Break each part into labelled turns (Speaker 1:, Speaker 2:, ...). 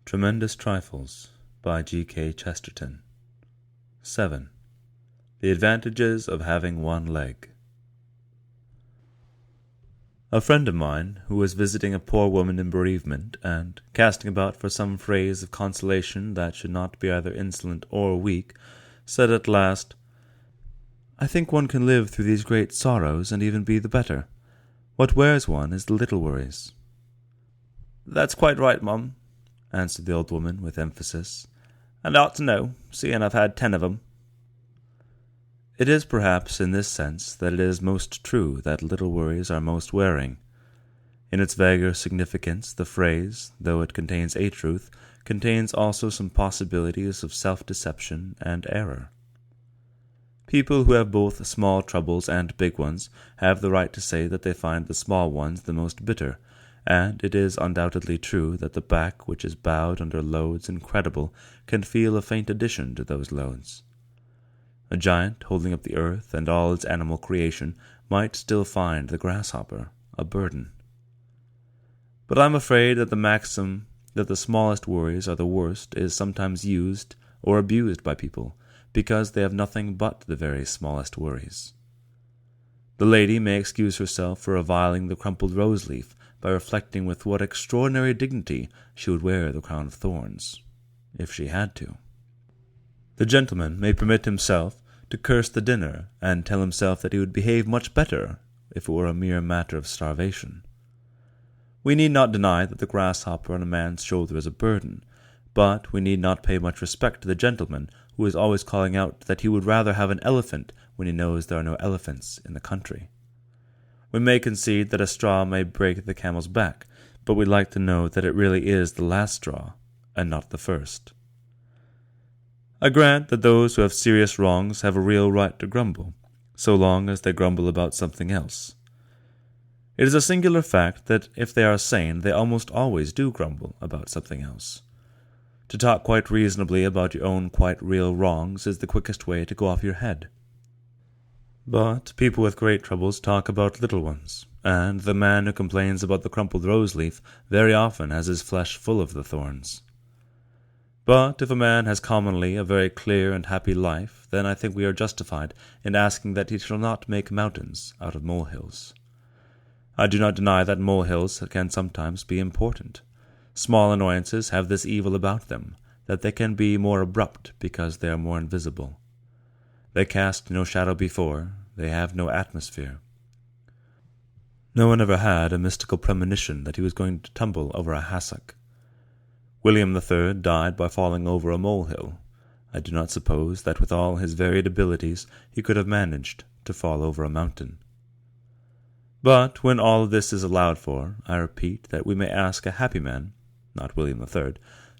Speaker 1: Tremendous Trifles by G.K. Chesterton. 7. The Advantages of Having One Leg. A friend of mine, who was visiting a poor woman in bereavement, and casting about for some phrase of consolation that should not be either insolent or weak, said at last, "I think one can live through these great sorrows and even be the better. What wears one is the little worries."
Speaker 2: "That's quite right, Mum," answered the old woman with emphasis, "and I ought to know, seeing I've had 10 of 'em."
Speaker 1: It is perhaps in this sense that it is most true that little worries are most wearing. In its vaguer significance, the phrase, though it contains a truth, contains also some possibilities of self-deception and error. People who have both small troubles and big ones have the right to say that they find the small ones the most bitter, and it is undoubtedly true that the back which is bowed under loads incredible can feel a faint addition to those loads. A giant holding up the earth and all its animal creation might still find the grasshopper a burden. But I am afraid that the maxim that the smallest worries are the worst is sometimes used or abused by people, because they have nothing but the very smallest worries. The lady may excuse herself for reviling the crumpled rose-leaf by reflecting with what extraordinary dignity she would wear the crown of thorns, if she had to. The gentleman may permit himself to curse the dinner and tell himself that he would behave much better if it were a mere matter of starvation. We need not deny that the grasshopper on a man's shoulder is a burden, but we need not pay much respect to the gentleman who is always calling out that he would rather have an elephant when he knows there are no elephants in the country. We may concede that a straw may break the camel's back, but we'd like to know that it really is the last straw, and not the first. I grant that those who have serious wrongs have a real right to grumble, so long as they grumble about something else. It is a singular fact that if they are sane, they almost always do grumble about something else. To talk quite reasonably about your own quite real wrongs is the quickest way to go off your head. But people with great troubles talk about little ones, and the man who complains about the crumpled rose-leaf very often has his flesh full of the thorns. But if a man has commonly a very clear and happy life, then I think we are justified in asking that he shall not make mountains out of molehills. I do not deny that molehills can sometimes be important. Small annoyances have this evil about them, that they can be more abrupt because they are more invisible. They cast no shadow before, they have no atmosphere. No one ever had a mystical premonition that he was going to tumble over a hassock. William III died by falling over a molehill. I do not suppose that with all his varied abilities he could have managed to fall over a mountain. But when all of this is allowed for, I repeat that we may ask a happy man, not William III,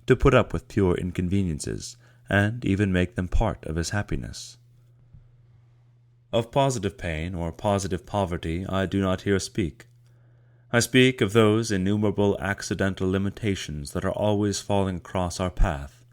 Speaker 1: to put up with pure inconveniences, and even make them part of his happiness. Of positive pain or positive poverty I do not here speak. I speak of those innumerable accidental limitations that are always falling across our path.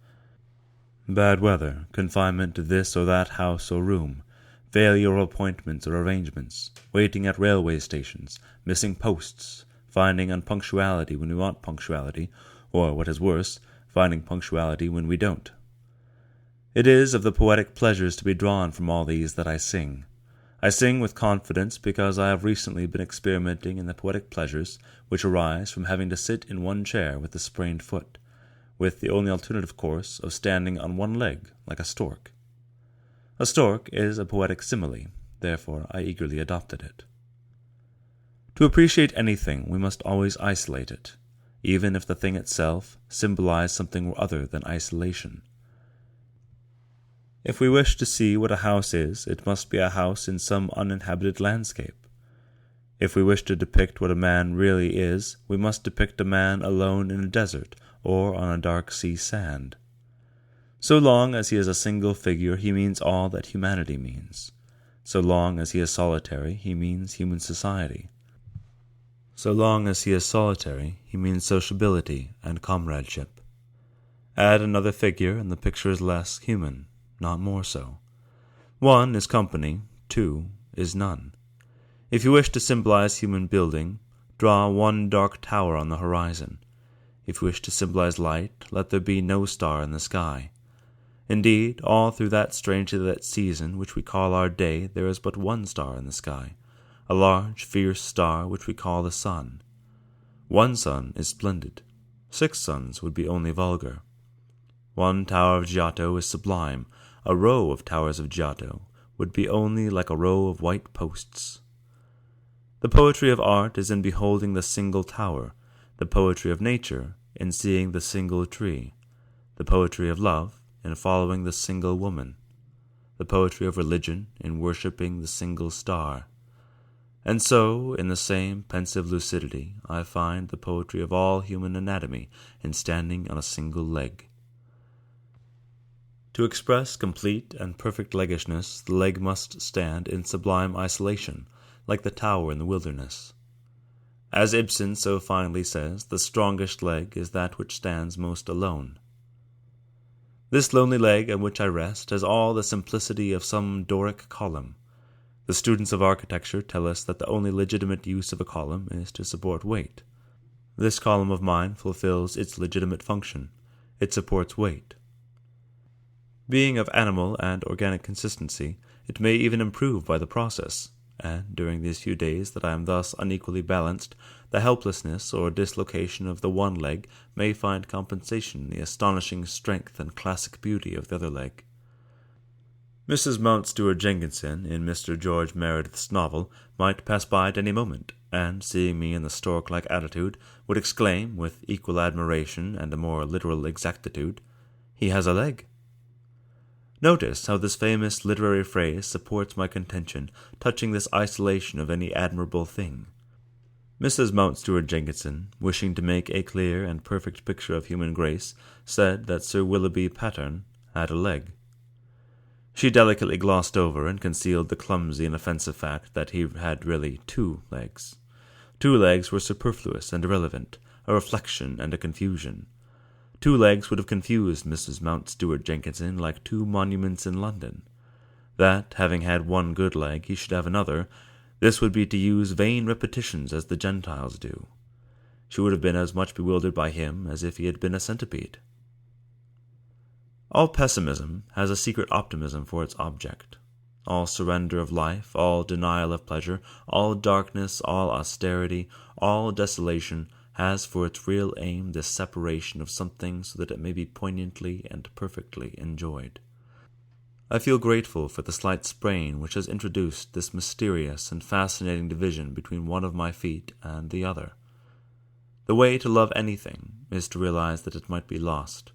Speaker 1: Bad weather, confinement to this or that house or room, failure of appointments or arrangements, waiting at railway stations, missing posts, finding unpunctuality when we want punctuality, or, what is worse, finding punctuality when we don't. It is of the poetic pleasures to be drawn from all these that I sing. I sing with confidence because I have recently been experimenting in the poetic pleasures which arise from having to sit in one chair with a sprained foot, with the only alternative course of standing on one leg like a stork. A stork is a poetic simile, therefore I eagerly adopted it. To appreciate anything, we must always isolate it, even if the thing itself symbolize something other than isolation. If we wish to see what a house is, it must be a house in some uninhabited landscape. If we wish to depict what a man really is, we must depict a man alone in a desert or on a dark sea sand. So long as he is a single figure, he means all that humanity means. So long as he is solitary, he means human society. So long as he is solitary, he means sociability and comradeship. Add another figure, and the picture is less human, not more so. 1 is company, 2 is none. If you wish to symbolize human building, draw one dark tower on the horizon. If you wish to symbolize light, let there be no star in the sky. Indeed, all through that strangely lit season which we call our day, there is but one star in the sky, a large, fierce star which we call the sun. One sun is splendid. 6 suns would be only vulgar. One tower of Giotto is sublime. A row of towers of Giotto would be only like a row of white posts. The poetry of art is in beholding the single tower, the poetry of nature in seeing the single tree, the poetry of love in following the single woman, the poetry of religion in worshipping the single star. And so, in the same pensive lucidity, I find the poetry of all human anatomy in standing on a single leg. To express complete and perfect leggishness, the leg must stand in sublime isolation, like the tower in the wilderness. As Ibsen so finely says, the strongest leg is that which stands most alone. This lonely leg on which I rest has all the simplicity of some Doric column. The students of architecture tell us that the only legitimate use of a column is to support weight. This column of mine fulfills its legitimate function. It supports weight. Being of animal and organic consistency, it may even improve by the process, and during these few days that I am thus unequally balanced, the helplessness or dislocation of the one leg may find compensation in the astonishing strength and classic beauty of the other leg. Mrs. Mountstuart Jenkinson, in Mr. George Meredith's novel, might pass by at any moment, and, seeing me in the stork-like attitude, would exclaim, with equal admiration and a more literal exactitude, "He has a leg." Notice how this famous literary phrase supports my contention touching this isolation of any admirable thing. Mrs. Mountstuart Jenkinson, wishing to make a clear and perfect picture of human grace, said that Sir Willoughby Patterne had a leg. She delicately glossed over and concealed the clumsy and offensive fact that he had really 2 legs. 2 legs were superfluous and irrelevant, a reflection and a confusion. 2 legs would have confused Mrs. Mountstuart Jenkinson like 2 monuments in London. That, having had 1 good leg, he should have another, this would be to use vain repetitions as the Gentiles do. She would have been as much bewildered by him as if he had been a centipede. All pessimism has a secret optimism for its object. All surrender of life, all denial of pleasure, all darkness, all austerity, all desolation has for its real aim this separation of something so that it may be poignantly and perfectly enjoyed. I feel grateful for the slight sprain which has introduced this mysterious and fascinating division between one of my feet and the other. The way to love anything is to realize that it might be lost.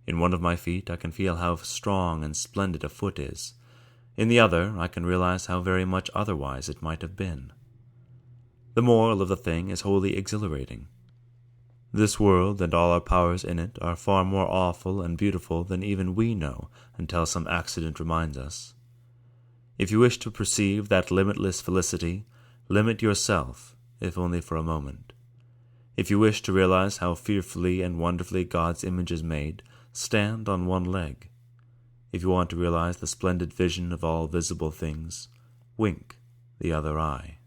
Speaker 1: In one of my feet I can feel how strong and splendid a foot is. In the other I can realize how very much otherwise it might have been. The moral of the thing is wholly exhilarating. This world and all our powers in it are far more awful and beautiful than even we know until some accident reminds us. If you wish to perceive that limitless felicity, limit yourself, if only for a moment. If you wish to realize how fearfully and wonderfully God's image is made, stand on one leg. If you want to realize the splendid vision of all visible things, wink the other eye.